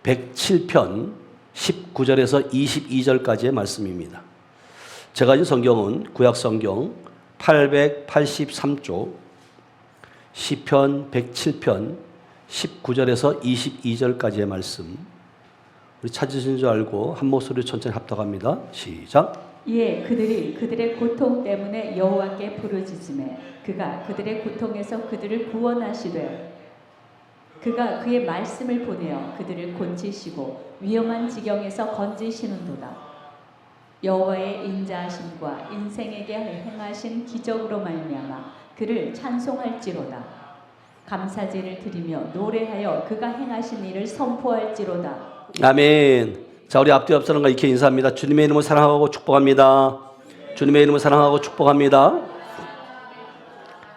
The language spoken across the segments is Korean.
107편 19절에서 22절까지의 말씀입니다. 제가 가진 성경은 구약성경 883쪽 시편 107편 19절에서 22절까지의 말씀, 우리 찾으신 줄 알고 한 목소리로 천천히 합독합니다. 시작. 이에 그들이 그들의 고통 때문에 여호와께 부르짖으매 그가 그들의 고통에서 그들을 구원하시되 그가 그의 말씀을 보내어 그들을 곤치시고 위험한 지경에서 건지시는도다. 여호와의 인자하심과 인생에게 행하신 기적으로 말미암아 그를 찬송할지로다. 감사제를 드리며 노래하여 그가 행하신 일을 선포할지로다. 아멘. 자, 우리 앞뒤 앞서는가 이렇게 인사합니다. 주님의 이름을 사랑하고 축복합니다. 주님의 이름을 사랑하고 축복합니다.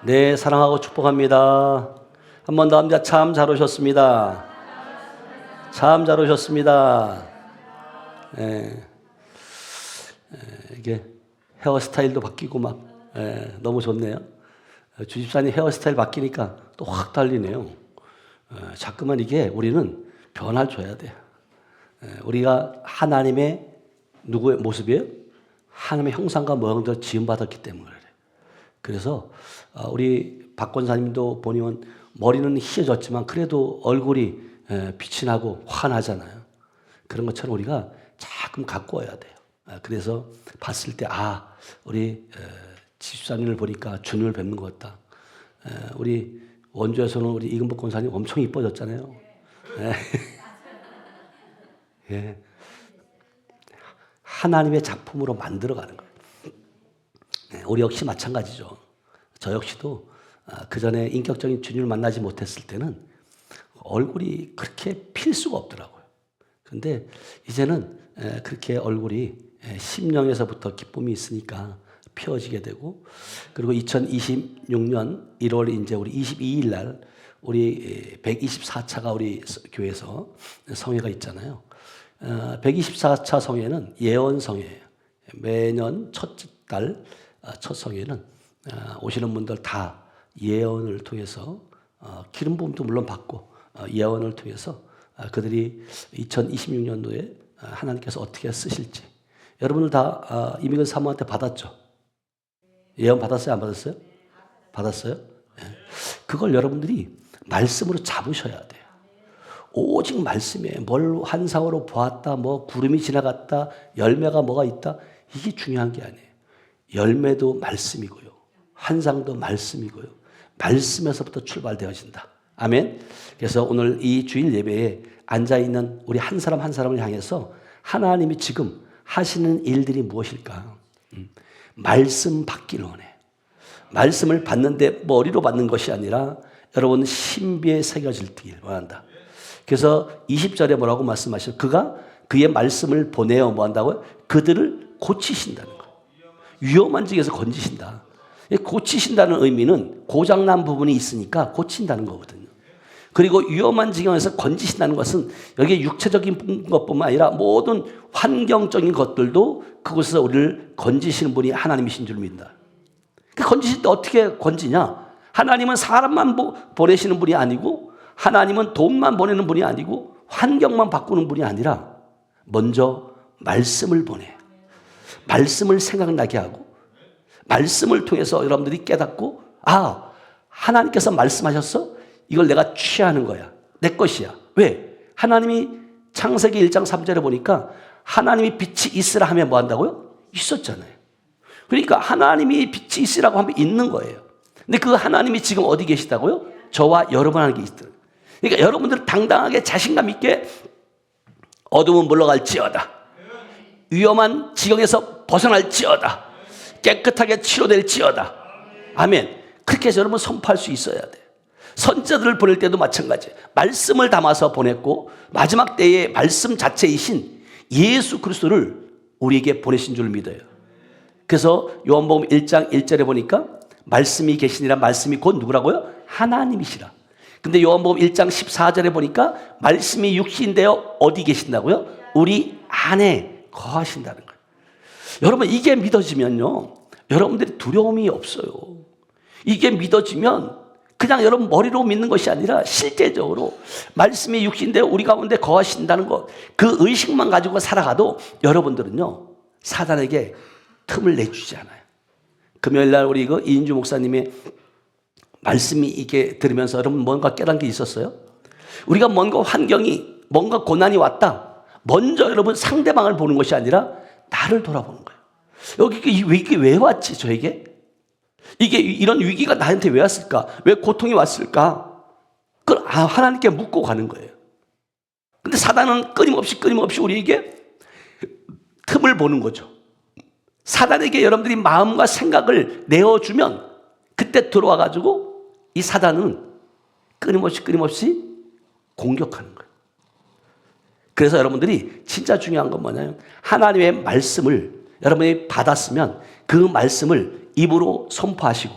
네, 사랑하고 축복합니다. 한 번 더 합니다. 참 잘 오셨습니다. 참 잘 오셨습니다. 이게 헤어스타일도 바뀌고 막 너무 좋네요. 주집사님 헤어스타일 바뀌니까 또 확 달리네요. 자꾸만 이게 우리는 변화를 줘야 돼요. 우리가 하나님의 누구의 모습이에요? 하나님의 형상과 모양대로 지음받았기 때문에 그래요. 그래서 우리 박 권사님도 보면 머리는 희어졌지만 그래도 얼굴이 빛이 나고 환하잖아요. 그런 것처럼 우리가 자꾸 갖고 와야 돼요. 그래서 봤을 때 우리 집사님을 보니까 주님을 뵙는 것 같다. 우리 원주에서는 우리 이금복 권사님 엄청 이뻐졌잖아요. 예. 하나님의 작품으로 만들어가는 거예요. 우리 역시 마찬가지죠. 저 역시도 그 전에 인격적인 주님을 만나지 못했을 때는 얼굴이 그렇게 필 수가 없더라고요. 그런데 이제는 그렇게 얼굴이 심령에서부터 기쁨이 있으니까 펴지게 되고, 그리고 2026년 1월 이제 우리 22일 날 우리 124차가 우리 교회에서 성회가 있잖아요. 124차 성회는 예언 성회예요. 매년 첫째 달 첫 성회는 오시는 분들 다 예언을 통해서 기름 부음도 물론 받고 예언을 통해서 그들이 2026년도에 하나님께서 어떻게 쓰실지, 여러분들 다 이민근 사모한테 받았죠? 예언 받았어요? 안 받았어요? 받았어요? 네. 그걸 여러분들이 말씀으로 잡으셔야 돼요. 오직 말씀에 뭘 환상으로 보았다, 뭐 구름이 지나갔다, 열매가 뭐가 있다, 이게 중요한 게 아니에요. 열매도 말씀이고요, 환상도 말씀이고요, 말씀에서부터 출발되어진다. 아멘. 그래서 오늘 이 주일 예배에 앉아있는 우리 한 사람 한 사람을 향해서 하나님이 지금 하시는 일들이 무엇일까? 말씀 받기를 원해. 말씀을 받는데 머리로 받는 것이 아니라 여러분 신비에 새겨지길 원한다. 그래서 20절에 뭐라고 말씀하셔요? 그가 그의 말씀을 보내어 뭐 한다고요? 그들을 고치신다는 거예요. 위험한 지경에서 건지신다. 고치신다는 의미는 고장난 부분이 있으니까 고친다는 거거든요. 그리고 위험한 지경에서 건지신다는 것은 여기에 육체적인 것뿐만 아니라 모든 환경적인 것들도 그곳에서 우리를 건지시는 분이 하나님이신 줄 믿는다. 건지실 때 어떻게 건지냐? 하나님은 사람만 보내시는 분이 아니고, 하나님은 돈만 보내는 분이 아니고, 환경만 바꾸는 분이 아니라 먼저 말씀을 보내. 말씀을 생각나게 하고, 말씀을 통해서 여러분들이 깨닫고, 하나님께서 말씀하셨어? 이걸 내가 취하는 거야. 내 것이야. 왜? 하나님이 창세기 1장 3절에 보니까 하나님이 빛이 있으라 하면 뭐 한다고요? 있었잖아요. 그러니까 하나님이 빛이 있으라고 하면 있는 거예요. 근데 그 하나님이 지금 어디 계시다고요? 저와 여러분 안에 계시더라고요. 그러니까 여러분들 당당하게 자신감 있게 어둠은 물러갈지어다, 위험한 지경에서 벗어날지어다, 깨끗하게 치료될지어다. 아멘. 그렇게 해서 여러분 선포할 수 있어야 돼요. 선지자들을 보낼 때도 마찬가지예요. 말씀을 담아서 보냈고 마지막 때에 말씀 자체이신 예수 그리스도를 우리에게 보내신 줄 믿어요. 그래서 요한복음 1장 1절에 보니까 말씀이 계시니라, 말씀이 곧 누구라고요? 하나님이시라. 근데 요한복음 1장 14절에 보니까 말씀이 육신되어 어디 계신다고요? 우리 안에 거하신다는 거예요. 여러분 이게 믿어지면요, 여러분들이 두려움이 없어요. 이게 믿어지면 그냥 여러분 머리로 믿는 것이 아니라 실제적으로 말씀이 육신되어 우리 가운데 거하신다는 것, 그 의식만 가지고 살아가도 여러분들은요 사단에게 틈을 내주지 않아요. 금요일날 우리 이인주 목사님의 말씀이 이게 들으면서 여러분 뭔가 깨달은 게 있었어요? 우리가 뭔가 환경이 뭔가 고난이 왔다, 먼저 여러분 상대방을 보는 것이 아니라 나를 돌아보는 거예요. 여기 이게 왜 왔지 저에게? 이게 이런 위기가 나한테 왜 왔을까? 왜 고통이 왔을까? 그걸 하나님께 묻고 가는 거예요. 근데 사단은 끊임없이 우리에게 틈을 보는 거죠. 사단에게 여러분들이 마음과 생각을 내어주면 그때 들어와 가지고 이 사단은 끊임없이 공격하는 거예요. 그래서 여러분들이 진짜 중요한 건 뭐냐면 하나님의 말씀을 여러분이 받았으면 그 말씀을 입으로 선포하시고,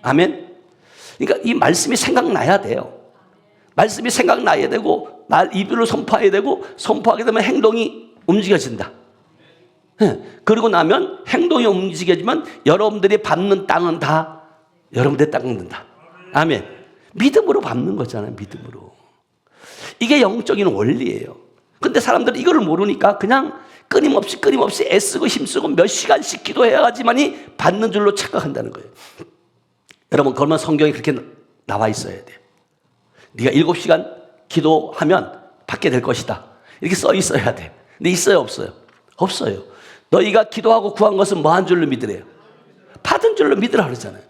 아멘. 그러니까 이 말씀이 생각나야 돼요. 말씀이 생각나야 되고 입으로 선포해야 되고, 선포하게 되면 행동이 움직여진다. 그리고 나면 행동이 움직여지면 여러분들이 밟는 땅은 다 여러분들의 땅은 된다. 아멘. 믿음으로 밟는 거잖아요. 믿음으로. 이게 영적인 원리예요. 근데 사람들은 이거를 모르니까 그냥 끊임없이 애쓰고 힘쓰고 몇 시간씩 기도해야 하지만이 받는 줄로 착각한다는 거예요. 여러분, 그러면 성경에 그렇게 나와 있어야 돼요. 네가 7시간 기도하면 받게 될 것이다, 이렇게 써 있어야 돼. 근데 있어요, 없어요? 없어요. 너희가 기도하고 구한 것은 뭐 한 줄로 믿으래요? 받은 줄로 믿으라 그러잖아요.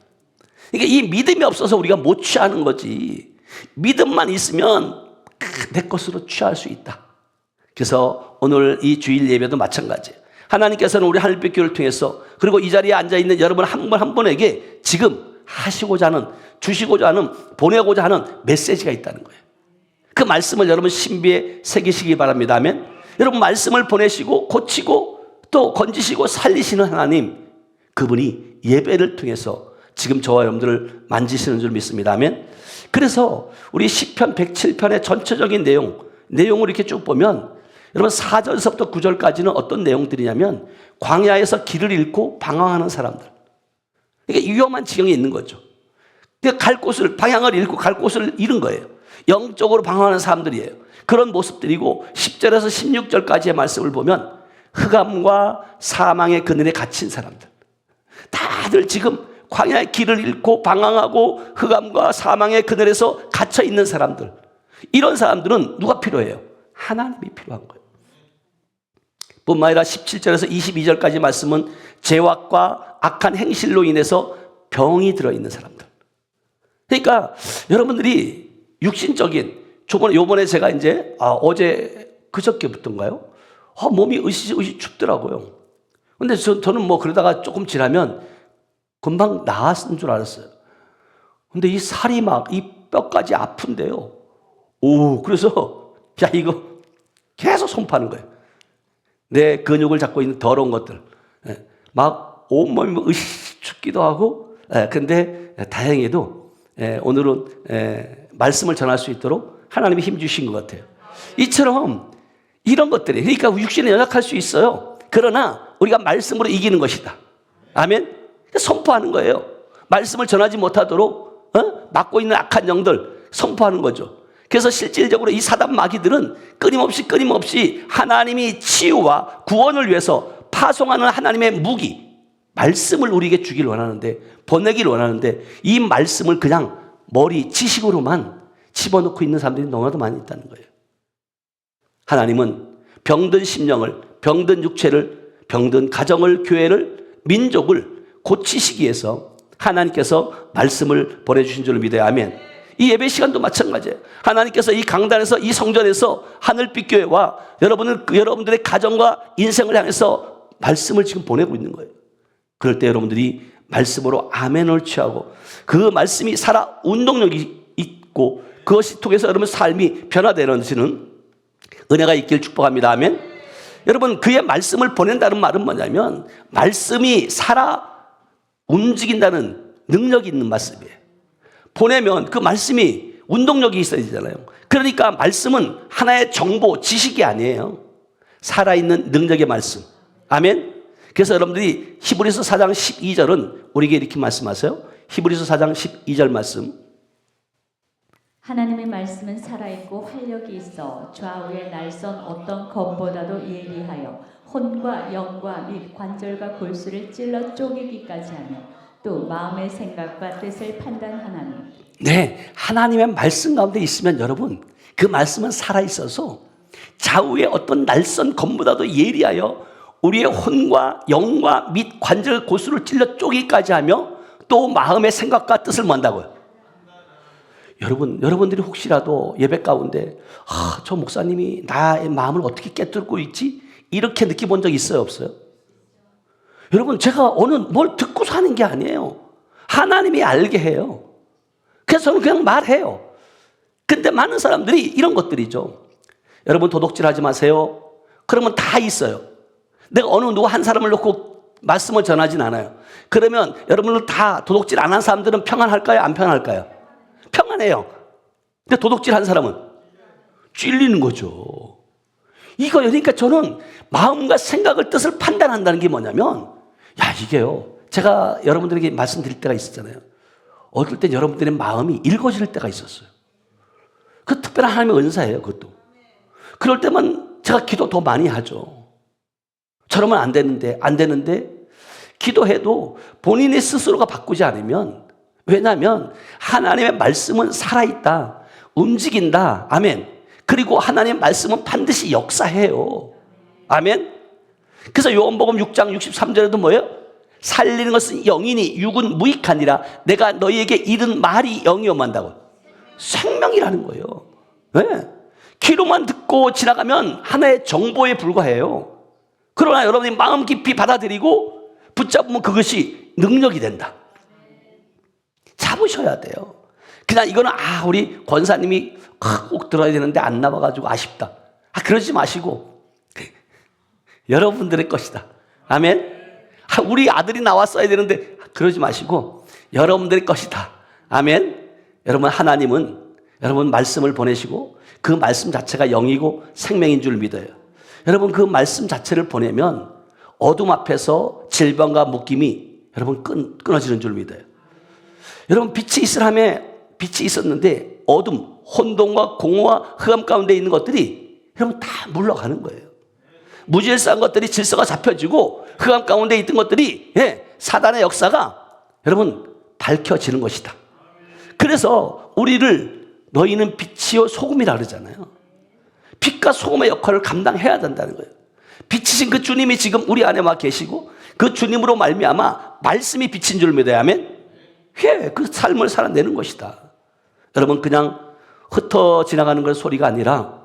그러니까 이 믿음이 없어서 우리가 못 취하는 거지, 믿음만 있으면 내 것으로 취할 수 있다. 그래서 오늘 이 주일 예배도 마찬가지예요. 하나님께서는 우리 하늘빛 교회를 통해서, 그리고 이 자리에 앉아있는 여러분 한 분 한 분에게 지금 하시고자 하는, 주시고자 하는, 보내고자 하는 메시지가 있다는 거예요. 그 말씀을 여러분 신비에 새기시기 바랍니다. 아멘. 여러분, 말씀을 보내시고 고치고 또 건지시고 살리시는 하나님, 그분이 예배를 통해서 지금 저와 여러분들을 만지시는 줄 믿습니다. 아멘. 그래서 우리 시편 107편의 전체적인 내용을 이렇게 쭉 보면 여러분 4절서부터 9절까지는 어떤 내용들이냐면 광야에서 길을 잃고 방황하는 사람들, 이게 위험한 지경에 있는 거죠. 갈 곳을, 방향을 잃고 갈 곳을 잃은 거예요. 영적으로 방황하는 사람들이에요. 그런 모습들이고, 10절에서 16절까지의 말씀을 보면 흑암과 사망의 그늘에 갇힌 사람들, 다들 지금 광야의 길을 잃고 방황하고 흑암과 사망의 그늘에서 갇혀 있는 사람들, 이런 사람들은 누가 필요해요? 하나님이 필요한 거예요. 뿐만 아니라 17절에서 22절까지 말씀은 죄악과 악한 행실로 인해서 병이 들어있는 사람들. 그러니까 여러분들이 육신적인, 요번에 제가 이제 어제 그저께부터인가요? 몸이 으시으시 춥더라고요. 근데 저는 뭐 그러다가 조금 지나면 금방 나았는 줄 알았어요. 근데 이 살이 막 이 뼈까지 아픈데요. 그래서 이거 계속 손파는 거예요. 내 근육을 잡고 있는 더러운 것들, 막 온몸이 으시 춥기도 하고. 근데 다행히도 오늘은 말씀을 전할 수 있도록 하나님이 힘 주신 것 같아요. 이처럼 이런 것들이, 그러니까 육신에 연약할 수 있어요. 그러나 우리가 말씀으로 이기는 것이다. 아멘. 선포하는 거예요. 말씀을 전하지 못하도록 막고 있는 악한 영들 선포하는 거죠. 그래서 실질적으로 이 사단 마귀들은 끊임없이 하나님이 치유와 구원을 위해서 파송하는 하나님의 무기, 말씀을 우리에게 주길 원하는데, 보내길 원하는데, 이 말씀을 그냥 머리 지식으로만 집어넣고 있는 사람들이 너무나도 많이 있다는 거예요. 하나님은 병든 심령을, 병든 육체를, 병든 가정을, 교회를, 민족을 고치시기 위해서 하나님께서 말씀을 보내주신 줄을 믿어요. 아멘. 이 예배 시간도 마찬가지예요. 하나님께서 이 강단에서, 이 성전에서 하늘빛 교회와 여러분들의 가정과 인생을 향해서 말씀을 지금 보내고 있는 거예요. 그럴 때 여러분들이 말씀으로 아멘을 취하고 그 말씀이 살아 운동력이 있고 그것이 통해서 여러분 삶이 변화되는지는 은혜가 있길 축복합니다. 아멘. 여러분, 그의 말씀을 보낸다는 말은 뭐냐면 말씀이 살아 움직인다는 능력이 있는 말씀이에요. 보내면 그 말씀이 운동력이 있어야 되잖아요. 그러니까 말씀은 하나의 정보, 지식이 아니에요. 살아있는 능력의 말씀. 아멘. 그래서 여러분들이 히브리서 4장 12절은 우리에게 이렇게 말씀하세요. 히브리서 4장 12절 말씀 하나님의 말씀은 살아있고 활력이 있어 좌우의 날선 어떤 검보다도 예리하여 혼과 영과 및 관절과 골수를 찔러 쪼개기까지 하며 또 마음의 생각과 뜻을 판단하나니. 네, 하나님의 말씀 가운데 있으면 여러분 그 말씀은 살아있어서 좌우의 어떤 날선 검보다도 예리하여 우리의 혼과 영과 및 관절 골수를 찔러 쪼개기까지 하며 또 마음의 생각과 뜻을 뭔다고요? 여러분들이 혹시라도 예배 가운데 저 목사님이 나의 마음을 어떻게 깨뜨리고 있지? 이렇게 느껴본 적 있어요, 없어요? 여러분, 제가 어느 뭘 듣고서 하는 게 아니에요. 하나님이 알게 해요. 그래서 저는 그냥 말해요. 근데 많은 사람들이 이런 것들이죠. 여러분, 도둑질 하지 마세요. 그러면 다 있어요. 내가 어느 누구 한 사람을 놓고 말씀을 전하진 않아요. 그러면 여러분들 다 도둑질 안 한 사람들은 평안할까요? 안 평안할까요? 평안해요. 근데 도둑질 한 사람은 찔리는 거죠. 이거 그러니까 저는 마음과 생각을 뜻을 판단한다는 게 뭐냐면 이게요. 제가 여러분들에게 말씀드릴 때가 있었잖아요. 어떨 땐 여러분들의 마음이 읽어질 때가 있었어요. 그 특별한 하나님의 은사예요. 그것도. 그럴 때만 제가 기도 더 많이 하죠. 저러면 안 되는데 기도해도 본인의 스스로가 바꾸지 않으면 왜냐하면 하나님의 말씀은 살아있다. 움직인다. 아멘. 그리고 하나님의 말씀은 반드시 역사해요. 아멘. 그래서 요한복음 6장 63절에도 뭐예요? 살리는 것은 영이니 육은 무익하니라. 내가 너희에게 이른 말이 영이오만다고. 생명이라는 거예요. 네. 귀로만 듣고 지나가면 하나의 정보에 불과해요. 그러나 여러분이 마음 깊이 받아들이고 붙잡으면 그것이 능력이 된다. 잡으셔야 돼요. 그냥 이거는 우리 권사님이 꼭 들어야 되는데 안 나와가지고 아쉽다. 그러지 마시고 여러분들의 것이다. 아멘. 우리 아들이 나왔어야 되는데 그러지 마시고 여러분들의 것이다. 아멘. 여러분 하나님은 여러분 말씀을 보내시고 그 말씀 자체가 영이고 생명인 줄 믿어요. 여러분 그 말씀 자체를 보내면 어둠 앞에서 질병과 묶임이 여러분 끊어지는 줄 믿어요. 여러분 빛이 있었는데 어둠, 혼돈과 공허와 흑암 가운데 있는 것들이 여러분 다 물러가는 거예요. 무질서한 것들이 질서가 잡혀지고 흑암 가운데 있던 것들이 사단의 역사가 여러분 밝혀지는 것이다. 그래서 우리를 너희는 빛이요 소금이라 그러잖아요. 빛과 소금의 역할을 감당해야 된다는 거예요. 빛이신 그 주님이 지금 우리 안에 와 계시고 그 주님으로 말미암아 말씀이 빛인 줄 믿어야 하면 그 삶을 살아내는 것이다. 여러분 그냥 흩어 지나가는 건 소리가 아니라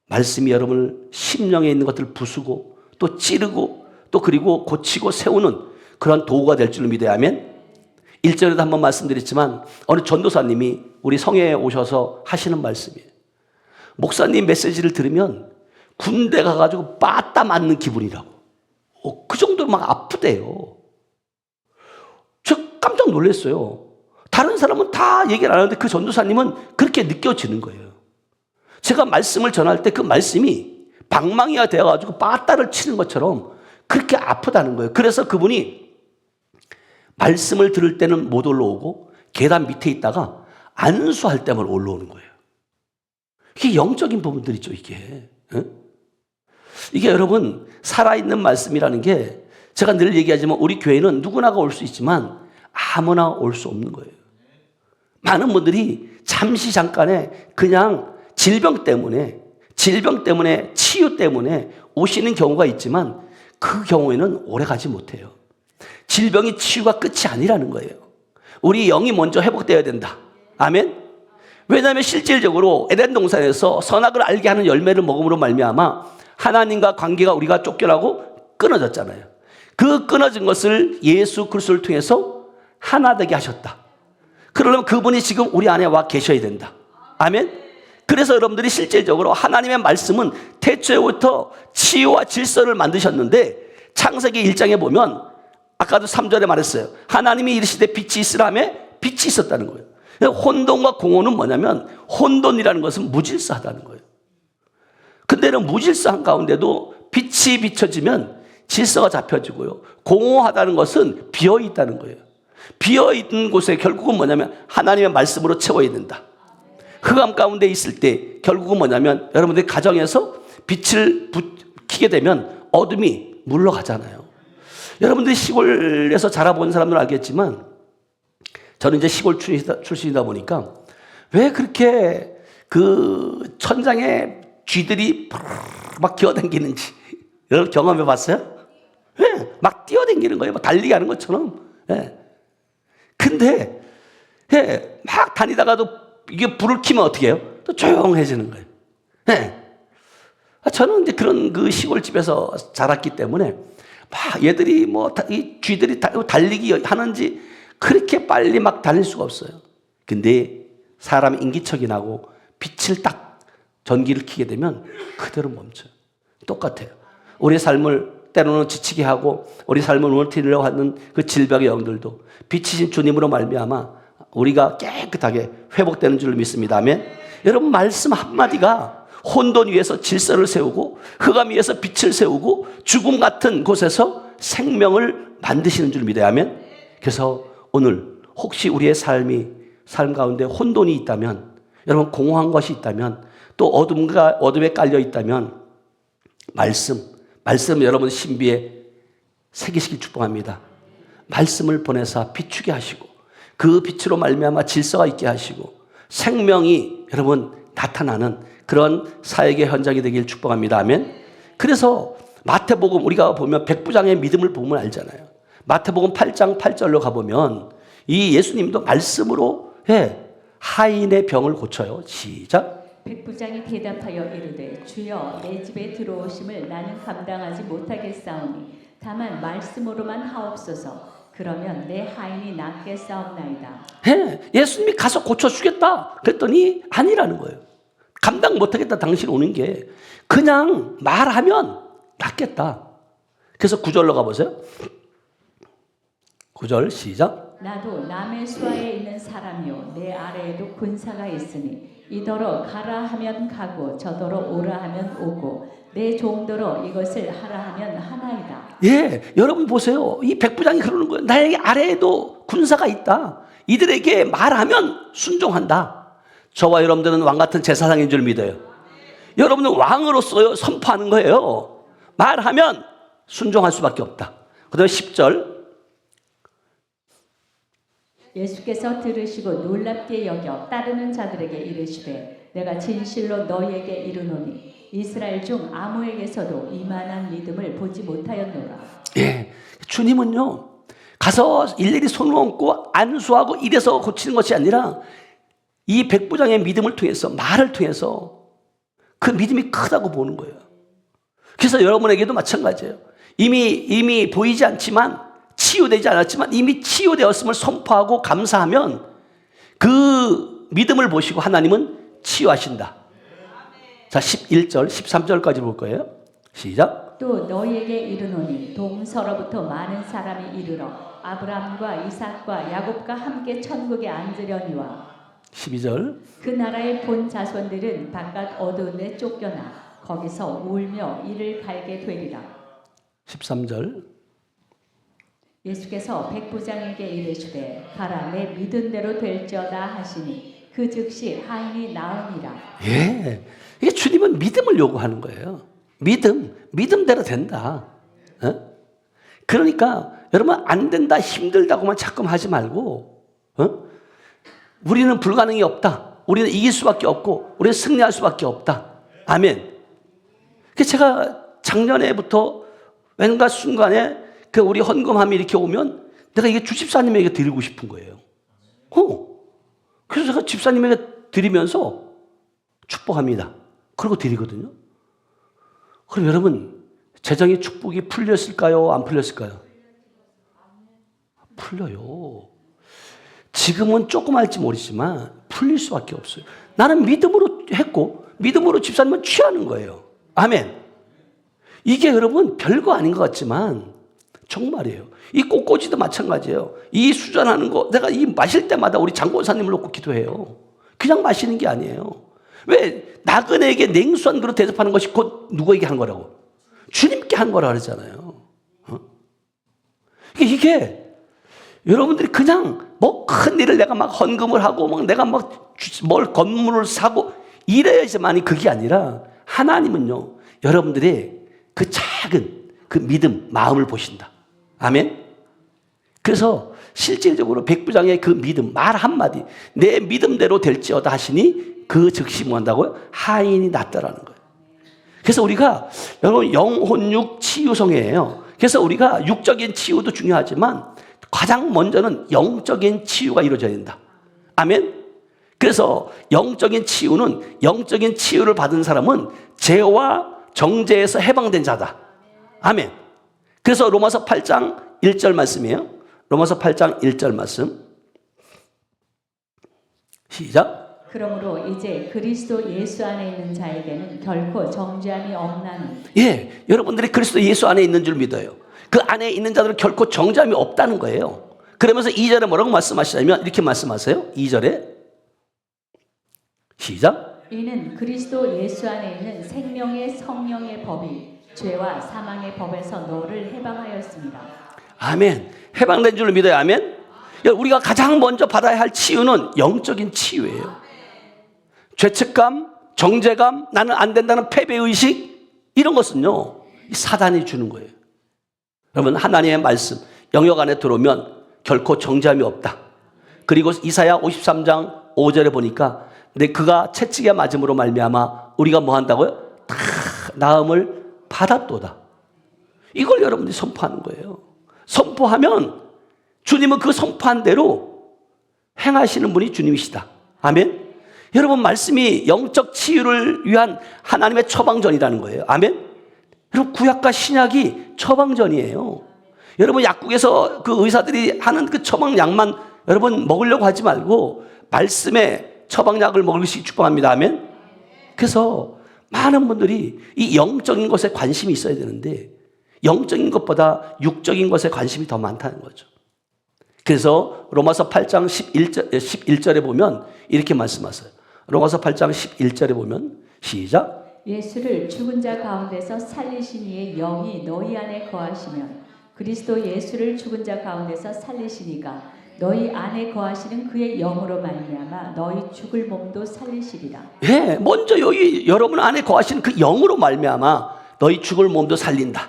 말씀이 여러분을 심령에 있는 것들을 부수고 또 찌르고 또 그리고 고치고 세우는 그런 도구가 될 줄 믿어야 하면 1절에도 한번 말씀드렸지만 어느 전도사님이 우리 성회에 오셔서 하시는 말씀이에요. 목사님 메시지를 들으면 군대 가가지고 빠따 맞는 기분이라고. 그 정도로 막 아프대요. 저 깜짝 놀랐어요. 다른 사람은 다 얘기를 안 하는데 그 전도사님은 그렇게 느껴지는 거예요. 제가 말씀을 전할 때 그 말씀이 방망이가 되어가지고 빠따를 치는 것처럼 그렇게 아프다는 거예요. 그래서 그분이 말씀을 들을 때는 못 올라오고 계단 밑에 있다가 안수할 때만 올라오는 거예요. 이게 영적인 부분들이죠, 이게. 이게 여러분 살아있는 말씀이라는 게 제가 늘 얘기하지만 우리 교회는 누구나가 올 수 있지만 아무나 올 수 없는 거예요. 많은 분들이 잠시 잠깐의 그냥 질병 때문에 치유 때문에 오시는 경우가 있지만 그 경우에는 오래 가지 못해요. 질병이 치유가 끝이 아니라는 거예요. 우리 영이 먼저 회복되어야 된다. 아멘. 왜냐하면 실질적으로 에덴 동산에서 선악을 알게 하는 열매를 먹음으로 말미암아 하나님과 관계가 우리가 쫓겨나고 끊어졌잖아요. 그 끊어진 것을 예수 그리스도를 통해서 하나 되게 하셨다. 그러려면 그분이 지금 우리 안에 와 계셔야 된다. 아멘. 그래서 여러분들이 실질적으로 하나님의 말씀은 태초에부터 치유와 질서를 만드셨는데 창세기 1장에 보면 아까도 3절에 말했어요. 하나님이 이르시되 빛이 있으라며 빛이 있었다는 거예요. 혼돈과 공허는 뭐냐면 혼돈이라는 것은 무질서하다는 거예요. 근데 무질서한 가운데도 빛이 비춰지면 질서가 잡혀지고요. 공허하다는 것은 비어있다는 거예요. 비어있는 곳에 결국은 뭐냐면 하나님의 말씀으로 채워야 된다. 흑암 가운데 있을 때 결국은 뭐냐면 여러분들이 가정에서 빛을 켜게 되면 어둠이 물러가잖아요. 여러분들이 시골에서 자라본 사람들은 알겠지만 저는 이제 시골 출신이다 보니까 왜 그렇게 그 천장에 쥐들이 막 기어다니는지 여러분 경험해 봤어요? 네, 막 뛰어다니는 거예요. 막 달리기 하는 것처럼. 네. 근데 네, 막 다니다가도 이게 불을 켜면 어떻게 해요? 또 조용해지는 거예요. 네. 저는 이제 그런 그 시골집에서 자랐기 때문에 막 얘들이 이 쥐들이 달리기 하는지 그렇게 빨리 막 달릴 수가 없어요. 근데 사람이 인기척이 나고 빛을 딱 전기를 켜게 되면 그대로 멈춰요. 똑같아요. 우리의 삶을 때로는 지치게 하고 우리 삶을 무너뜨리려고 하는 그 질병의 영들도 빛이신 주님으로 말미암아 우리가 깨끗하게 회복되는 줄로 믿습니다. 아멘. 여러분 말씀 한마디가 혼돈 위에서 질서를 세우고 흑암 위에서 빛을 세우고 죽음 같은 곳에서 생명을 만드시는 줄 믿어야 하면. 그래서 오늘 혹시 우리의 삶 가운데 혼돈이 있다면, 여러분 공허한 것이 있다면, 또 어둠에 깔려 있다면 말씀 여러분 신비에 새기시길 축복합니다. 말씀을 보내사 비추게 하시고 그 빛으로 말미암아 질서가 있게 하시고 생명이 여러분 나타나는 그런 사역의 현장이 되길 축복합니다. 아멘. 그래서 마태복음 우리가 보면 백부장의 믿음을 보면 알잖아요. 마태복음 8장 8절로 가보면 이 예수님도 말씀으로 하인의 병을 고쳐요. 시작. 백부장이 대답하여 이르되 주여 내 집에 들어오심을 나는 감당하지 못하겠사오니 다만 말씀으로만 하옵소서. 그러면 내 하인이 낫겠사옵나이다. 예수님이 가서 고쳐주겠다 그랬더니 아니라는 거예요. 감당 못하겠다. 당신 오는 게 그냥 말하면 낫겠다. 그래서 9절로 가보세요. 9절 시작. 나도 남의 수하에 있는 사람이요 내 아래에도 군사가 있으니 이더러 가라 하면 가고 저더러 오라 하면 오고 내 종더러 이것을 하라 하면 하나이다. 여러분 보세요. 이 백부장이 그러는 거예요. 나에게 아래에도 군사가 있다. 이들에게 말하면 순종한다. 저와 여러분들은 왕 같은 제사장인 줄 믿어요. 여러분은 왕으로서 선포하는 거예요. 말하면 순종할 수밖에 없다. 그 다음에 10절. 예수께서 들으시고 놀랍게 여겨 따르는 자들에게 이르시되 내가 진실로 너희에게 이르노니 이스라엘 중 아무에게서도 이만한 믿음을 보지 못하였노라. 주님은요 가서 일일이 손을 얹고 안수하고 이래서 고치는 것이 아니라 이 백부장의 믿음을 통해서 말을 통해서 그 믿음이 크다고 보는 거예요. 그래서 여러분에게도 마찬가지예요. 이미 보이지 않지만 치유되지 않았지만 이미 치유되었음을 선포하고 감사하면 그 믿음을 보시고 하나님은 치유하신다. 자 11절 13절까지 볼 거예요. 시작. 또 너희에게 이르노니 동서로부터 많은 사람이 이르러 아브라함과 이삭과 야곱과 함께 천국에 앉으려니와 12절. 그 나라의 본 자손들은 바깥 어두운 데 쫓겨나 거기서 울며 이를 갈게 되리라. 13절. 예수께서 백부장에게 이르시되 가라 내 믿은 대로 될지어다 하시니 그 즉시 하인이 나으니라. 이게 주님은 믿음을 요구하는 거예요. 믿음대로 된다. 그러니까 여러분 안 된다 힘들다고만 자꾸 하지 말고 우리는 불가능이 없다. 우리는 이길 수밖에 없고 우리는 승리할 수밖에 없다. 아멘. 그래서 제가 작년에부터 왠가 순간에 그 우리 헌금함이 이렇게 오면 내가 이게 주집사님에게 드리고 싶은 거예요. 그래서 제가 집사님에게 드리면서 축복합니다. 그러고 드리거든요. 그럼 여러분 재정의 축복이 풀렸을까요? 안 풀렸을까요? 풀려요. 지금은 조금 할지 모르지만 풀릴 수밖에 없어요. 나는 믿음으로 했고 믿음으로 집사님은 취하는 거예요. 아멘. 이게 여러분 별거 아닌 것 같지만 정말이에요. 이 꽃꽂이도 마찬가지예요. 이 수전하는 거 내가 이 마실 때마다 우리 장고사님을 놓고 기도해요. 그냥 마시는 게 아니에요. 왜 나그네에게 냉수한 그릇 대접하는 것이 곧 누구에게 한 거라고? 주님께 한 거라 그러잖아요. 이게 여러분들이 그냥 뭐 큰 일을 내가 막 헌금을 하고 막 내가 막 뭘 건물을 사고 이래야지만이 그게 아니라 하나님은요, 여러분들의 그 작은 그 믿음, 마음을 보신다. 아멘. 그래서 실질적으로 백부장의 그 믿음, 말 한마디, 내 믿음대로 될지어다 하시니 그 즉시 뭐 한다고요? 하인이 낫더라는 거예요. 그래서 우리가 여러분 영혼육 치유성회예요. 그래서 우리가 육적인 치유도 중요하지만 가장 먼저는 영적인 치유가 이루어져야 된다. 아멘. 그래서 영적인 치유를 받은 사람은 죄와 정죄에서 해방된 자다. 아멘. 그래서 로마서 8장 1절 말씀이에요. 로마서 8장 1절 말씀. 시작. 그러므로 이제 그리스도 예수 안에 있는 자에게는 결코 정죄함이 없나니. 예, 여러분들이 그리스도 예수 안에 있는 줄 믿어요. 그 안에 있는 자들은 결코 정죄함이 없다는 거예요. 그러면서 2절에 뭐라고 말씀하시냐면 이렇게 말씀하세요. 2절에 시작. 이는 그리스도 예수 안에 있는 생명의 성령의 법이 죄와 사망의 법에서 너를 해방하였습니다. 아멘. 해방된 줄 믿어요. 아멘. 우리가 가장 먼저 받아야 할 치유는 영적인 치유예요. 죄책감, 정죄감, 나는 안 된다는 패배의식, 이런 것은요, 사단이 주는 거예요. 여러분, 하나님의 말씀 영역 안에 들어오면 결코 정죄함이 없다. 그리고 이사야 53장 5절에 보니까 근데 그가 채찍에 맞음으로 말미암아 우리가 뭐 한다고요? 다 나음을 받았도다. 이걸 여러분들이 선포하는 거예요. 선포하면 주님은 그 선포한 대로 행하시는 분이 주님이시다. 아멘. 여러분, 말씀이 영적 치유를 위한 하나님의 처방전이라는 거예요. 아멘. 여러분, 구약과 신약이 처방전이에요. 여러분, 약국에서 그 의사들이 하는 그 처방약만 여러분 먹으려고 하지 말고 말씀에 처방약을 먹으시 축복합니다. 아멘. 그래서 많은 분들이 이 영적인 것에 관심이 있어야 되는데 영적인 것보다 육적인 것에 관심이 더 많다는 거죠. 그래서 로마서 8장 11절에 보면 이렇게 말씀하세요. 로마서 8장 11절에 보면 시작. 예수를 죽은 자 가운데서 살리신 이의 영이 너희 안에 거하시면 그리스도 예수를 죽은 자 가운데서 살리신 이가 너희 안에 거하시는 그의 영으로 말미암아 너희 죽을 몸도 살리시리라. 예, 먼저 여기 여러분 안에 거하시는 그 영으로 말미암아 너희 죽을 몸도 살린다.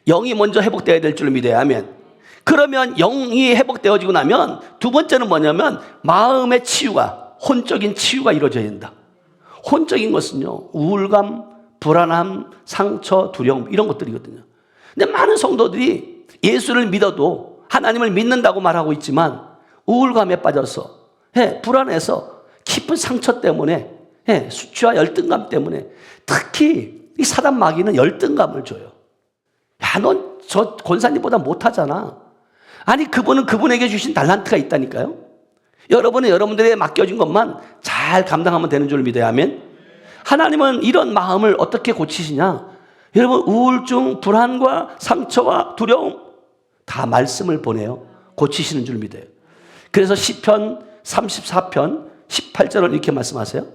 영이 먼저 회복되어야 될 줄 믿어요. 아멘. 그러면 영이 회복되어지고 나면 두 번째는 뭐냐면 마음의 치유가, 혼적인 치유가 이루어져야 된다. 혼적인 것은요, 우울감, 불안함, 상처, 두려움 이런 것들이거든요. 근데 많은 성도들이 예수를 믿어도 하나님을 믿는다고 말하고 있지만 우울감에 빠져서 불안해서 깊은 상처 때문에 수치와 열등감 때문에 특히 이 사단 마귀는 열등감을 줘요. 야, 넌 저 권사님보다 못하잖아. 아니, 그분은 그분에게 주신 달란트가 있다니까요. 여러분은 여러분들에게 맡겨진 것만 잘 감당하면 되는 줄 믿어요. 아멘. 하나님은 이런 마음을 어떻게 고치시냐? 여러분, 우울증, 불안과 상처와 두려움 다 말씀을 보내요. 고치시는 줄 믿어요. 그래서 시편 34편 18절을 이렇게 말씀하세요.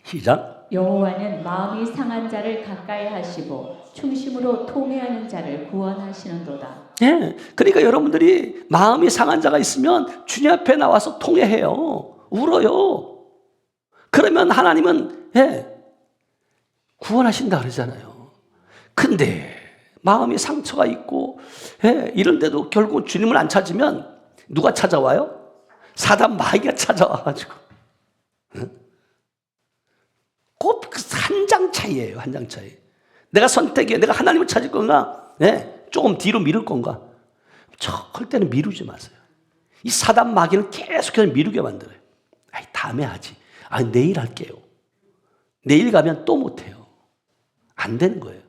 시작. 여호와는 마음이 상한 자를 가까이 하시고 충심으로 통회하는 자를 구원하시는도다. 예, 그러니까 여러분들이 마음이 상한 자가 있으면 주님 앞에 나와서 통회해요. 울어요. 그러면 하나님은 구원하신다 그러잖아요. 근데 마음이 상처가 있고 이런데도 결국 주님을 안 찾으면 누가 찾아와요? 사단 마귀가 찾아와가지고 꼭 한 장 차이예요. 한 장 차이. 내가 선택해. 내가 하나님을 찾을 건가? 조금 뒤로 미룰 건가? 절대는 미루지 마세요. 이 사단 마귀는 계속해서 미루게 만들어요. 아이, 다음에 하지. 아, 내일 할게요. 내일 가면 또 못해요. 안 되는 거예요.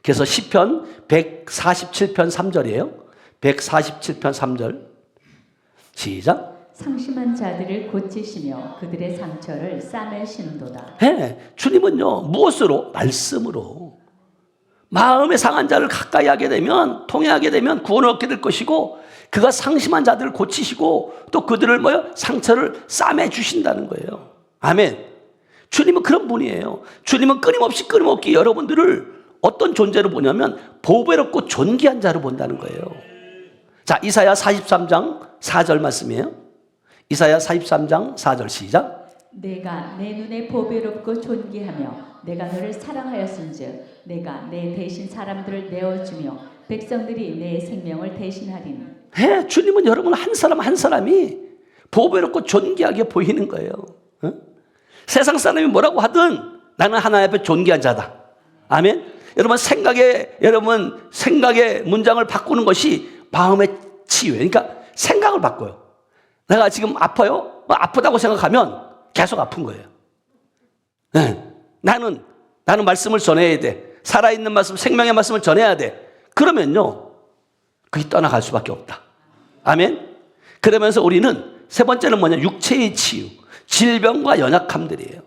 그래서 시편 147편 3절이에요. 147편 3절. 시작. 상심한 자들을 고치시며 그들의 상처를 싸매시는도다. 주님은요, 무엇으로? 말씀으로. 마음의 상한 자를 가까이 하게 되면, 통회하게 되면 구원을 얻게 될 것이고, 그가 상심한 자들을 고치시고, 또 그들을 상처를 싸매 주신다는 거예요. 아멘. 주님은 그런 분이에요. 주님은 끊임없이 여러분들을 어떤 존재로 보냐면 보배롭고 존귀한 자로 본다는 거예요. 자, 이사야 43장 4절 말씀이에요. 이사야 43장 4절 시작. 내가 내 눈에 보배롭고 존귀하며 내가 너를 사랑하였은즉 내가 내 대신 사람들을 내어주며 백성들이 내 생명을 대신하리니. 주님은 여러분 한 사람 한 사람이 보배롭고 존귀하게 보이는 거예요. 세상 사람이 뭐라고 하든 나는 하나님 앞에 존귀한 자다. 아멘. 여러분 생각의 문장을 바꾸는 것이 마음의 치유예요. 그러니까 생각을 바꿔요. 내가 지금 아파요? 아프다고 생각하면 계속 아픈 거예요. 나는 말씀을 전해야 돼. 살아있는 말씀, 생명의 말씀을 전해야 돼. 그러면요, 그게 떠나갈 수밖에 없다. 아멘. 그러면서 우리는 세 번째는 뭐냐? 육체의 치유, 질병과 연약함들이에요.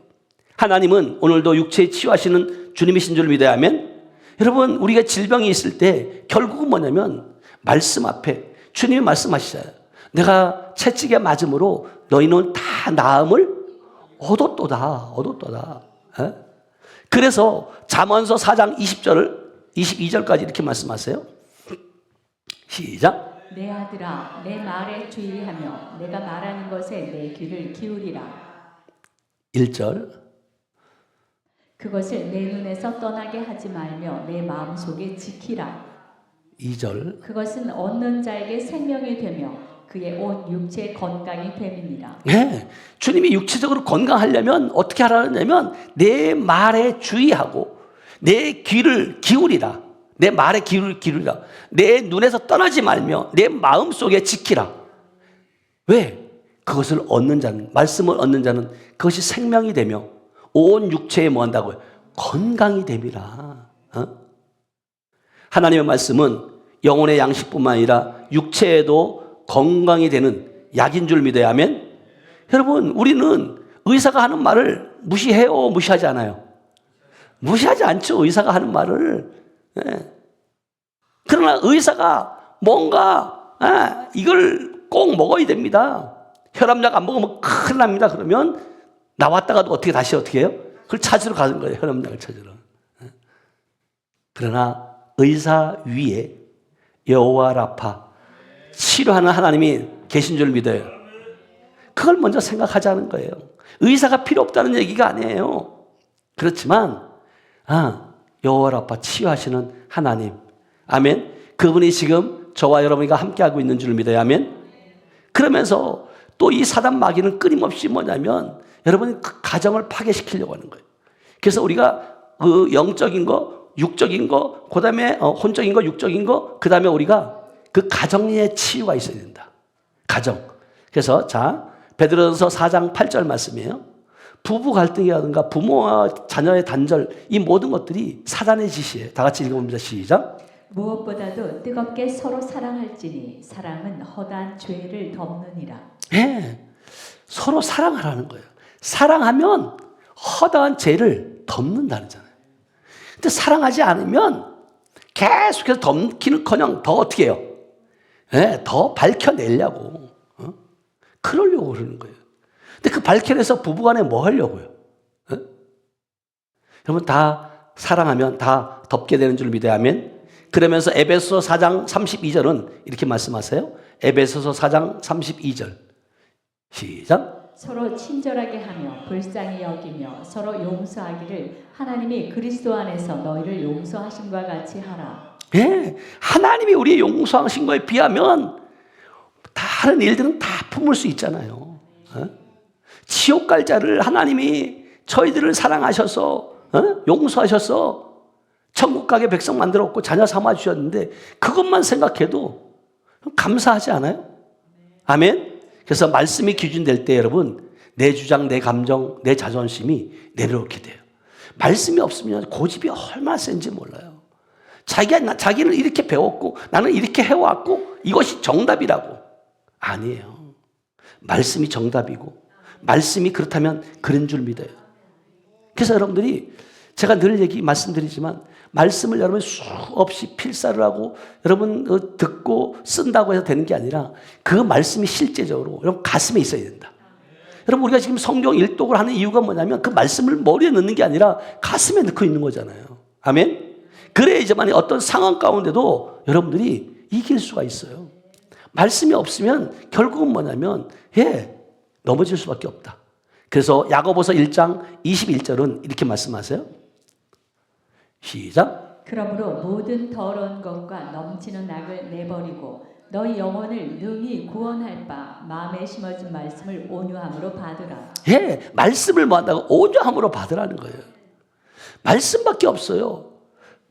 하나님은 오늘도 육체의 치유하시는 주님이신 줄 믿어야 하면, 여러분 우리가 질병이 있을 때 결국은 뭐냐면 말씀 앞에 주님이 말씀하시잖아요. 내가 채찍에 맞음으로 너희는 다 나음을 얻었도다. 그래서 잠언서 4장 22절까지 이렇게 말씀하세요. 시작. 내 아들아 내 말에 주의하며 내가 말하는 것에 내 귀를 기울이라. 1절. 그것을 내 눈에서 떠나게 하지 말며 내 마음속에 지키라. 2절. 그것은 얻는 자에게 생명이 되며 그의 온 육체의 건강이 됨이니라. 네, 주님이 육체적으로 건강하려면 어떻게 하라냐면 내 말에 주의하고 내 귀를 기울이라. 내 말에 귀를 기울이라. 내 눈에서 떠나지 말며 내 마음속에 지키라. 왜? 그것을 얻는 자는, 말씀을 얻는 자는 그것이 생명이 되며 온 육체에 뭐 한다고요? 건강이 됨이라. 하나님의 말씀은 영혼의 양식뿐만 아니라 육체에도 건강이 되는 약인 줄 믿어야 하면, 여러분 우리는 의사가 하는 말을 무시해요? 무시하지 않아요? 무시하지 않죠. 의사가 하는 말을. 그러나 의사가 뭔가 이걸 꼭 먹어야 됩니다. 혈압약 안 먹으면 큰일 납니다. 그러면 나왔다가도 어떻게 해요? 그걸 찾으러 가는 거예요. 혈압약을 찾으러. 그러나 의사 위에 여호와 라파, 치료하는 하나님이 계신 줄 믿어요. 그걸 먼저 생각하자는 거예요. 의사가 필요 없다는 얘기가 아니에요. 그렇지만 여호와 라파, 치유하시는 하나님, 아멘. 그분이 지금 저와 여러분과 함께하고 있는 줄 믿어야 하면, 그러면서 또 이 사단 마귀는 끊임없이 뭐냐면 여러분 그 가정을 파괴시키려고 하는 거예요. 그래서 우리가 그 영적인 거, 육적인 거, 그 다음에 혼적인 거, 육적인 거, 그 다음에 우리가 그 가정의 치유가 있어야 된다. 가정. 그래서 자, 베드로전서 4장 8절 말씀이에요. 부부 갈등이라든가 부모와 자녀의 단절, 이 모든 것들이 사단의 짓이에요. 다 같이 읽어봅니다. 시작. 무엇보다도 뜨겁게 서로 사랑할지니 사랑은 허다한 죄를 덮느니라. 서로 사랑하라는 거예요. 사랑하면 허다한 죄를 덮는다는 거잖아요. 근데 사랑하지 않으면 계속해서 덮기는커녕 더 어떻게 해요? 더 밝혀내려고, 그러려고 그러는 거예요. 근데 그 밝혀내서 부부간에 뭐 하려고요? 여러분 다 사랑하면 다 덮게 되는 줄 믿어야 하면, 그러면서 에베소서 4장 32절은 이렇게 말씀하세요. 에베소서 4장 32절 시작. 서로 친절하게 하며 불쌍히 여기며 서로 용서하기를 하나님이 그리스도 안에서 너희를 용서하심과 같이 하라. 하나님이 우리의 용서하신 거에 비하면 다른 일들은 다 품을 수 있잖아요. 지옥 갈 자를 하나님이 저희들을 사랑하셔서 용서하셔서 천국 가게 백성 만들었고 자녀 삼아 주셨는데 그것만 생각해도 감사하지 않아요? 아멘. 그래서 말씀이 기준될 때 여러분 내 주장, 내 감정, 내 자존심이 내려오게 돼요. 말씀이 없으면 고집이 얼마나 센지 몰라요. 자기는 이렇게 배웠고 나는 이렇게 해왔고 이것이 정답이라고. 아니에요. 말씀이 정답이고 말씀이 그렇다면 그런 줄 믿어요. 그래서 여러분들이 제가 늘 말씀드리지만 말씀을 여러분 수없이 필사를 하고 여러분 듣고 쓴다고 해서 되는 게 아니라 그 말씀이 실제적으로 여러분 가슴에 있어야 된다. 여러분 우리가 지금 성경 일독을 하는 이유가 뭐냐면 그 말씀을 머리에 넣는 게 아니라 가슴에 넣고 있는 거잖아요. 아멘. 그래야지만 어떤 상황 가운데도 여러분들이 이길 수가 있어요. 말씀이 없으면 결국은 뭐냐면 넘어질 수밖에 없다. 그래서 야고보서 1장 21절은 이렇게 말씀하세요. 시작. 그러므로 모든 더러운 것과 넘치는 악을 내버리고 너희 영혼을 능히 구원할 바 마음에 심어진 말씀을 온유함으로 받으라. 말씀을 뭐 한다고? 온유함으로 받으라는 거예요. 말씀밖에 없어요.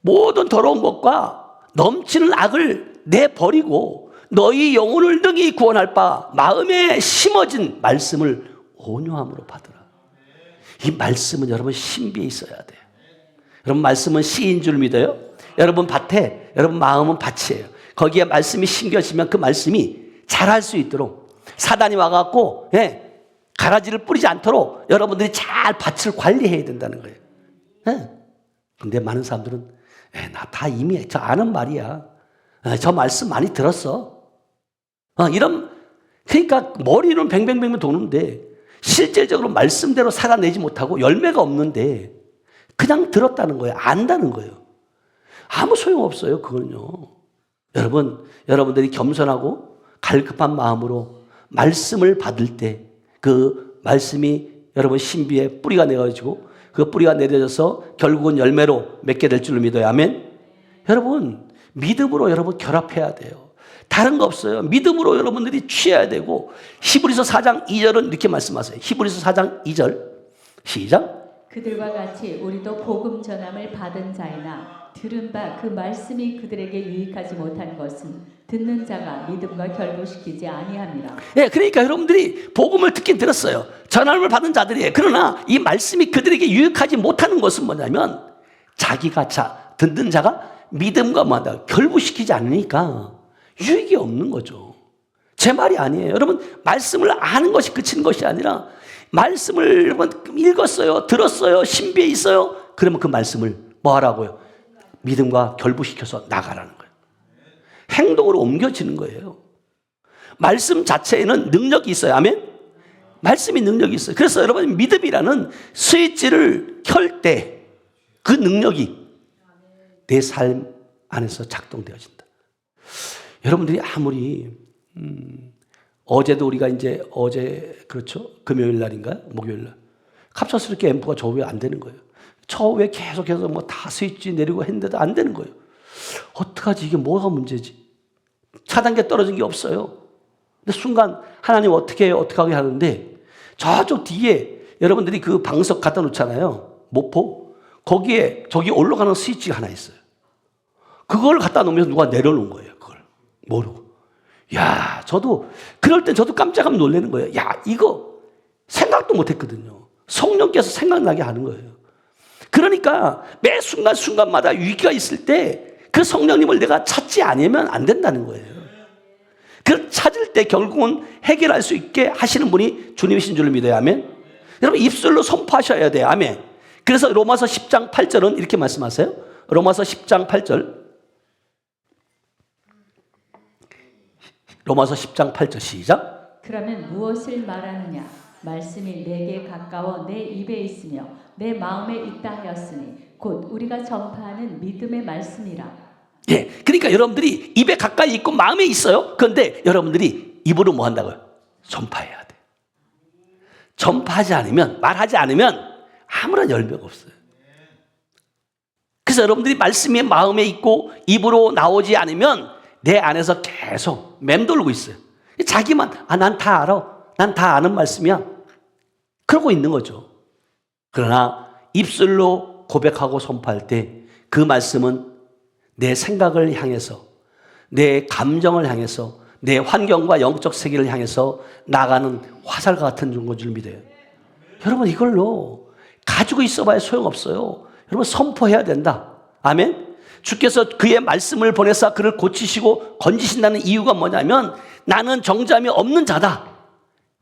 모든 더러운 것과 넘치는 악을 내버리고 너희 영혼을 능히 구원할 바 마음에 심어진 말씀을 온유함으로 받으라. 이 말씀은 여러분 신비에 있어야 돼요. 여러분 말씀은 씨인 줄 믿어요? 여러분 밭에, 여러분 마음은 밭이에요. 거기에 말씀이 심겨지면 그 말씀이 자랄 수 있도록 사단이 와갖고 가라지를 뿌리지 않도록 여러분들이 잘 밭을 관리해야 된다는 거예요. 근데 많은 사람들은 나 다 이미 저 아는 말이야. 저 말씀 많이 들었어. 그러니까 머리는 뱅뱅뱅 도는데 실질적으로 말씀대로 살아내지 못하고 열매가 없는데 그냥 들었다는 거예요. 안다는 거예요. 아무 소용없어요. 그건요. 여러분들이 겸손하고 갈급한 마음으로 말씀을 받을 때 그 말씀이 여러분 신비에 뿌리가 내어지고 그 뿌리가 내려져서 결국은 열매로 맺게 될 줄로 믿어요. 아멘. 여러분 믿음으로 여러분 결합해야 돼요. 다른 거 없어요. 믿음으로 여러분들이 취해야 되고 히브리서 4장 2절은 이렇게 말씀하세요. 히브리서 4장 2절 시작. 그들과 같이 우리도 복음 전함을 받은 자이나 들은 바 그 말씀이 그들에게 유익하지 못한 것은 듣는 자가 믿음과 결부시키지 아니함이라. 그러니까 여러분들이 복음을 듣긴 들었어요. 전함을 받은 자들이에요. 그러나 이 말씀이 그들에게 유익하지 못하는 것은 뭐냐면 자기가 듣는 자가 믿음과 뭐다 결부시키지 않으니까 유익이 없는 거죠. 제 말이 아니에요. 여러분 말씀을 아는 것이 그치는 것이 아니라 말씀을 여러분 읽었어요. 들었어요. 신비에 있어요. 그러면 그 말씀을 뭐 하라고요? 믿음과 결부시켜서 나가라는 거예요. 행동으로 옮겨지는 거예요. 말씀 자체에는 능력이 있어요. 아멘? 말씀이 능력이 있어요. 그래서 여러분 믿음이라는 스위치를 켤 때 그 능력이 내 삶 안에서 작동되어진다. 여러분들이 아무리 어제도 우리가 이제 그렇죠? 금요일 날인가요? 목요일 날 갑작스럽게 앰프가 저 위에 안 되는 거예요. 저 위에 계속해서 뭐 다 스위치 내리고 했는데도 안 되는 거예요. 어떡하지? 이게 뭐가 문제지? 차단계 떨어진 게 없어요. 근데 순간 하나님 어떻게 해요? 어떻게 하게 하는데 저쪽 뒤에 여러분들이 그 방석 갖다 놓잖아요. 모포. 거기에 저기 올라가는 스위치가 하나 있어요. 그걸 갖다 놓으면서 누가 내려놓은 거예요. 그걸 모르고. 야, 저도 그럴 땐 저도 깜짝하면 놀라는 거예요. 야, 이거 생각도 못했거든요. 성령께서 생각나게 하는 거예요. 그러니까 매 순간순간마다 위기가 있을 때 그 성령님을 내가 찾지 않으면 안 된다는 거예요. 그 찾을 때 결국은 해결할 수 있게 하시는 분이 주님이신 줄 믿어요. 아멘. 여러분 입술로 선포하셔야 돼요. 아멘. 그래서 로마서 10장 8절은 이렇게 말씀하세요. 로마서 10장 8절. 로마서 10장 8절 시작. 그러면 무엇을 말하느냐? 말씀이 내게 가까워 내 입에 있으며 내 마음에 있다 하였으니 곧 우리가 전파하는 믿음의 말씀이라. 그러니까 여러분들이 입에 가까이 있고 마음에 있어요. 그런데 여러분들이 입으로 뭐 한다고요? 전파해야 돼. 전파하지 않으면, 말하지 않으면 아무런 열매가 없어요. 그래서 여러분들이 말씀이 마음에 있고 입으로 나오지 않으면 내 안에서 계속 맴돌고 있어요. 자기만 난 다 알아. 난 다 아는 말씀이야. 그러고 있는 거죠. 그러나 입술로 고백하고 선포할 때 그 말씀은 내 생각을 향해서, 내 감정을 향해서, 내 환경과 영적 세계를 향해서 나가는 화살과 같은 줄 믿어요. 여러분 이걸로 가지고 있어봐야 소용없어요. 여러분 선포해야 된다. 아멘. 주께서 그의 말씀을 보내사 그를 고치시고 건지신다는 이유가 뭐냐면 나는 정죄함이 없는 자다.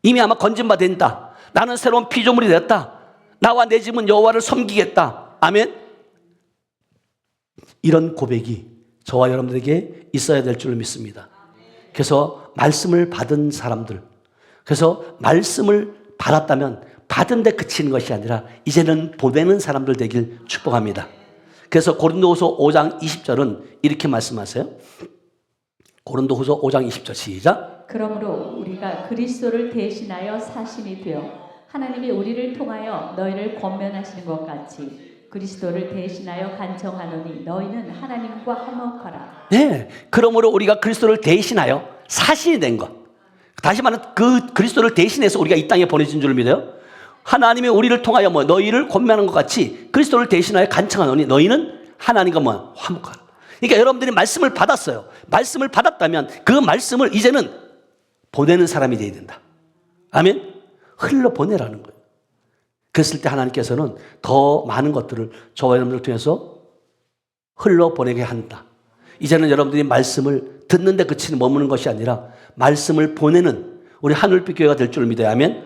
이미 아마 건진바 된다. 나는 새로운 피조물이 됐다. 나와 내 집은 여호와를 섬기겠다. 아멘. 이런 고백이 저와 여러분들에게 있어야 될 줄 믿습니다. 그래서 말씀을 받은 사람들, 그래서 말씀을 받았다면 받은 데 그치는 것이 아니라 이제는 보내는 사람들 되길 축복합니다. 그래서 고린도후서 5장 20절은 이렇게 말씀하세요. 고린도후서 5장 20절 시작. 그러므로 우리가 그리스도를 대신하여 사신이 되어 하나님이 우리를 통하여 너희를 권면하시는 것 같이 그리스도를 대신하여 간청하노니 너희는 하나님과 화목하라. 네, 그러므로 우리가 그리스도를 대신하여 사신이 된 것. 다시 말하면 그 그리스도를 대신해서 우리가 이 땅에 보내진 줄 믿어요. 하나님이 우리를 통하여 너희를 권면하는 것 같이 그리스도를 대신하여 간청하노니 너희는 하나님과 화목하라. 그러니까 여러분들이 말씀을 받았어요. 말씀을 받았다면 그 말씀을 이제는 보내는 사람이 되어야 된다. 아멘. 흘러 보내라는 거예요. 그랬을 때 하나님께서는 더 많은 것들을 저와 여러분들을 통해서 흘러 보내게 한다. 이제는 여러분들이 말씀을 듣는 데 그치는 머무는 것이 아니라 말씀을 보내는 우리 하늘빛 교회가 될 줄 믿어요. 아멘.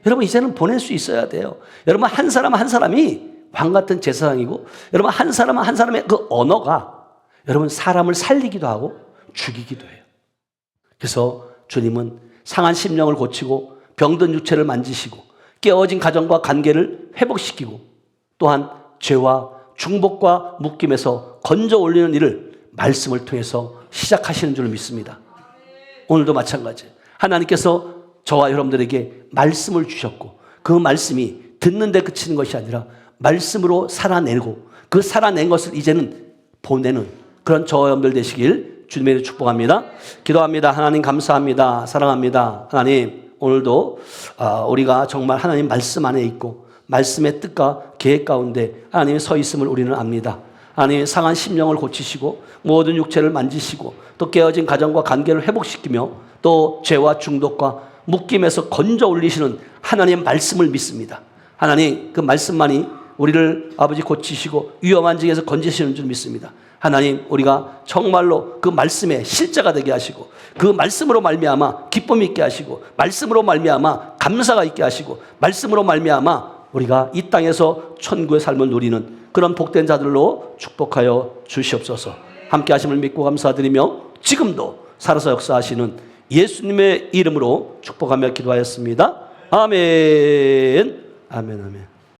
여러분 이제는 보낼 수 있어야 돼요. 여러분 한 사람 한 사람이 왕 같은 제사장이고 여러분 한 사람 한 사람의 그 언어가 여러분 사람을 살리기도 하고 죽이기도 해요. 그래서 주님은 상한 심령을 고치고 병든 육체를 만지시고 깨어진 가정과 관계를 회복시키고 또한 죄와 중복과 묶임에서 건져 올리는 일을 말씀을 통해서 시작하시는 줄 믿습니다. 오늘도 마찬가지예요. 하나님께서 저와 여러분들에게 말씀을 주셨고 그 말씀이 듣는 데 그치는 것이 아니라 말씀으로 살아내고 그 살아낸 것을 이제는 보내는 그런 저와 여러분들 되시길 주님의 이름으로 축복합니다. 기도합니다. 하나님 감사합니다. 사랑합니다. 하나님 오늘도 우리가 정말 하나님 말씀 안에 있고 말씀의 뜻과 계획 가운데 하나님이 서 있음을 우리는 압니다. 하나님 상한 심령을 고치시고 모든 육체를 만지시고 또 깨어진 가정과 관계를 회복시키며 또 죄와 중독과 묶임에서 건져 올리시는 하나님의 말씀을 믿습니다. 하나님 그 말씀만이 우리를 아버지 고치시고 위험한 중에서 건지시는 줄 믿습니다. 하나님 우리가 정말로 그 말씀의 실제가 되게 하시고 그 말씀으로 말미암아 기쁨이 있게 하시고 말씀으로 말미암아 감사가 있게 하시고 말씀으로 말미암아 우리가 이 땅에서 천국의 삶을 누리는 그런 복된 자들로 축복하여 주시옵소서. 함께 하심을 믿고 감사드리며 지금도 살아서 역사하시는 예수님의 이름으로 축복하며 기도하였습니다. 아멘. 아멘. 아멘.